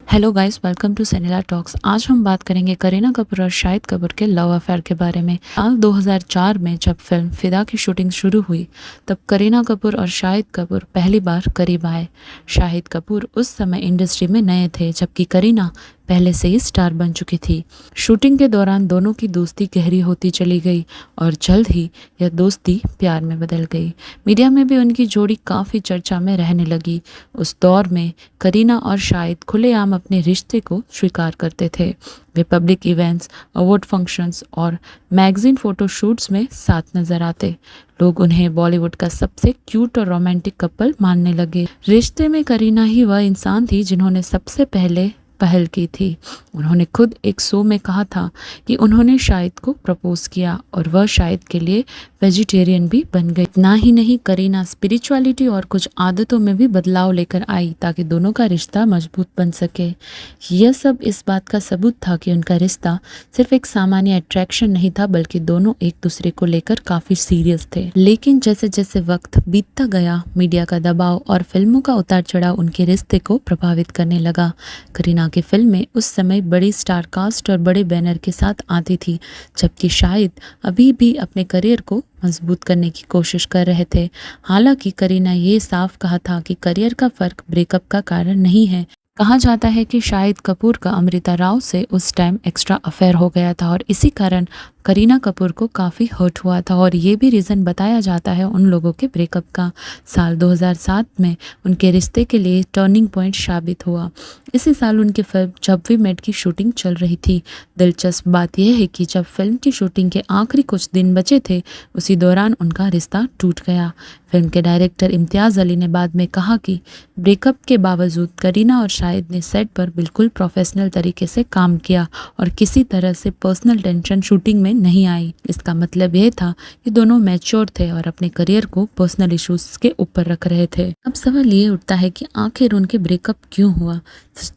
Hello guys, welcome to Sunila talks. आज हम बात करेंगे करीना कपूर और शाहिद कपूर के लव अफेयर के बारे में। साल 2004 में जब फिल्म फिदा की शूटिंग शुरू हुई तब करीना कपूर और शाहिद कपूर पहली बार करीब आए। शाहिद कपूर उस समय इंडस्ट्री में नए थे जबकि करीना पहले से ही स्टार बन चुकी थी। शूटिंग के दौरान दोनों की दोस्ती गहरी होती चली गई और जल्द ही यह दोस्ती प्यार में बदल गई। मीडिया में भी उनकी जोड़ी काफ़ी चर्चा में रहने लगी। उस दौर में करीना और शाहिद खुलेआम अपने रिश्ते को स्वीकार करते थे। वे पब्लिक इवेंट्स, अवार्ड फंक्शंस और मैगजीन फोटोशूट्स में साथ नजर आते। लोग उन्हें बॉलीवुड का सबसे क्यूट और रोमांटिक कपल मानने लगे। रिश्ते में करीना ही वह इंसान थी जिन्होंने सबसे पहले पहल की थी। उन्होंने खुद एक शो में कहा था कि उन्होंने शाहिद को प्रपोज किया और वह शाहिद के लिए वेजिटेरियन भी बन गई। इतना ही नहीं, करीना स्पिरिचुअलिटी और कुछ आदतों में भी बदलाव लेकर आई ताकि दोनों का रिश्ता मजबूत बन सके। यह सब इस बात का सबूत था कि उनका रिश्ता सिर्फ एक सामान्य अट्रैक्शन नहीं था बल्कि दोनों एक दूसरे को लेकर काफी सीरियस थे। लेकिन जैसे जैसे वक्त बीतता गया, मीडिया का दबाव और फिल्मों का उतार चढ़ाव उनके रिश्ते को प्रभावित करने लगा। करीना की फिल्में उस समय बड़ी स्टार कास्ट और बड़े बैनर के साथ आती थी, जबकि शाहिद अभी भी अपने करियर को मजबूत करने की कोशिश कर रहे थे। हालांकि करीना ये साफ कहा था कि करियर का फर्क ब्रेकअप का कारण नहीं है। कहा जाता है कि शाहिद कपूर का अमृता राव से उस टाइम एक्स्ट्रा अफेयर हो गया था और इसी कारण करीना कपूर को काफ़ी हर्ट हुआ था और ये भी रीज़न बताया जाता है उन लोगों के ब्रेकअप का। साल 2007 में उनके रिश्ते के लिए टर्निंग पॉइंट साबित हुआ। इसी साल उनकी फिल्म जब वी मेट की शूटिंग चल रही थी। दिलचस्प बात यह है कि जब फिल्म की शूटिंग के आखिरी कुछ दिन बचे थे उसी दौरान उनका रिश्ता टूट गया। फिल्म के डायरेक्टर इम्तियाज़ अली ने बाद में कहा कि ब्रेकअप के बावजूद करीना और शाहिद ने सेट पर बिल्कुल प्रोफेशनल तरीके से काम किया और किसी तरह से पर्सनल टेंशन शूटिंग में नहीं आई। इसका मतलब यह था कि दोनों मैच्योर थे और अपने करियर को पर्सनल इश्यूज के ऊपर रख रहे थे। अब सवाल ये उठता है कि आखिर उनके ब्रेकअप क्यों हुआ।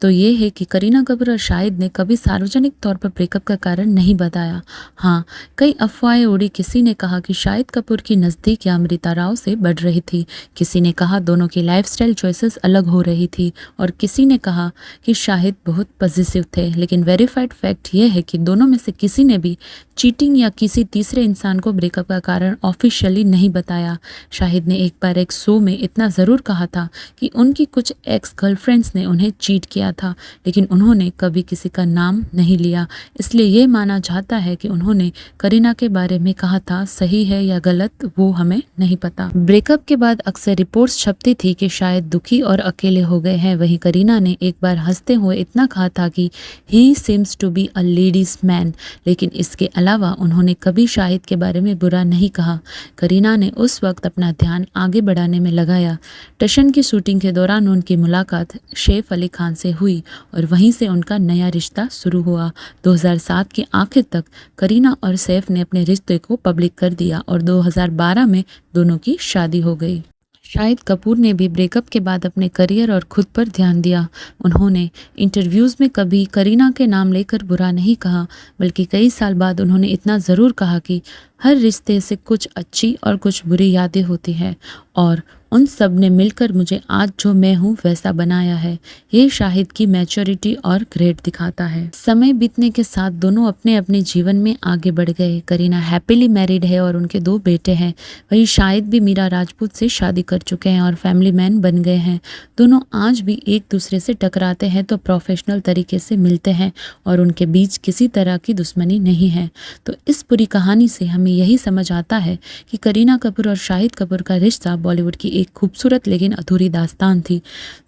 तो ये है कि करीना कपूर और शाहिद ने कभी सार्वजनिक तौर पर ब्रेकअप का कारण नहीं बताया। हाँ, कई अफवाहें उड़ी। किसी ने कहा कि शाहिद कपूर की नज़दीकी अमृता राव से बढ़ रही थी, किसी ने कहा दोनों की लाइफस्टाइल चॉइसेस अलग हो रही थी और किसी ने कहा कि शाहिद बहुत पॉजिटिव थे। लेकिन वेरीफाइड फैक्ट यह है कि दोनों में से किसी ने भी चीटिंग या किसी तीसरे इंसान को ब्रेकअप का कारण ऑफिशियली नहीं बताया। शाहिद ने एक बार एक शो में इतना ज़रूर कहा था कि उनकी कुछ एक्स गर्लफ्रेंड्स ने उन्हें चीट किया था, लेकिन उन्होंने कभी किसी का नाम नहीं लिया। इसलिए ये माना जाता है कि उन्होंने करीना के बारे में कहा था। सही है या गलत वो हमें नहीं पता। ब्रेकअप के बाद अक्सर रिपोर्ट्स छपती थी कि शायद दुखी और अकेले हो गए हैं। वहीं करीना ने एक बार हंसते हुए इतना कहा था कि he seems to be a ladies man, लेकिन इसके अलावा उन्होंने कभी शाहिद के बारे में बुरा नहीं कहा। करीना ने उस वक्त अपना ध्यान आगे बढ़ाने में लगाया। टशन की शूटिंग के दौरान उनकी मुलाकात सैफ अली खान से हुई और वहीं से उनका नया रिश्ता शुरू हुआ। 2007 के आखिर तक करीना और सैफ ने अपने रिश्ते को पब्लिक कर दिया और 2012 में दोनों की शादी हो गई। शाहिद कपूर ने भी ब्रेकअप के बाद अपने करियर और खुद पर ध्यान दिया। उन्होंने इंटरव्यूज़ में कभी करीना के नाम लेकर बुरा नहीं कहा, बल्कि कई साल बाद उन्होंने इतना ज़रूर कहा कि हर रिश्ते से कुछ अच्छी और कुछ बुरी यादें होती हैं और उन सब ने मिलकर मुझे आज जो मैं हूँ वैसा बनाया है। ये शाहिद की मैच्योरिटी और ग्रेड दिखाता है। समय बीतने के साथ दोनों अपने अपने जीवन में आगे बढ़ गए। करीना हैप्पीली मैरिड है और उनके 2 बेटे हैं। वहीं शाहिद भी मीरा राजपूत से शादी कर चुके हैं और फैमिली मैन बन गए हैं। दोनों आज भी एक दूसरे से टकराते हैं तो प्रोफेशनल तरीके से मिलते हैं और उनके बीच किसी तरह की दुश्मनी नहीं है। तो इस पूरी कहानी से हमें यही समझ आता है कि करीना कपूर और शाहिद कपूर का रिश्ता बॉलीवुड की एक खूबसूरत लेकिन अधूरी दास्तान थी।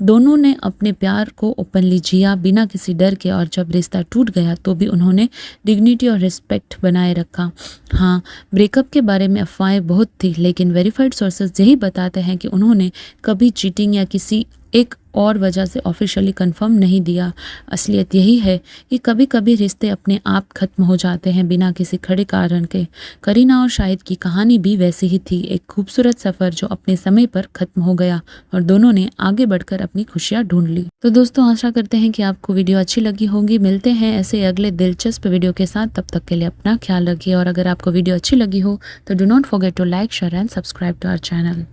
दोनों ने अपने प्यार को ओपनली जिया बिना किसी डर के और जब रिश्ता टूट गया तो भी उन्होंने डिग्निटी और रिस्पेक्ट बनाए रखा। हाँ, ब्रेकअप के बारे में अफवाहें बहुत थी, लेकिन वेरीफाइड सोर्सेज यही बताते हैं कि उन्होंने कभी चीटिंग या किसी एक और वजह से ऑफिशियली कंफर्म नहीं दिया। असलियत यही है कि कभी कभी रिश्ते अपने आप खत्म हो जाते हैं बिना किसी खड़े कारण के। करीना और शाहिद की कहानी भी वैसी ही थी, एक खूबसूरत सफ़र जो अपने समय पर खत्म हो गया और दोनों ने आगे बढ़कर अपनी खुशियाँ ढूंढ ली। तो दोस्तों, आशा करते हैं कि आपको वीडियो अच्छी लगी होगी। मिलते हैं ऐसे अगले दिलचस्प वीडियो के साथ। तब तक के लिए अपना ख्याल रखिए और अगर आपको वीडियो अच्छी लगी हो तो do not forget to like, share and subscribe to our channel.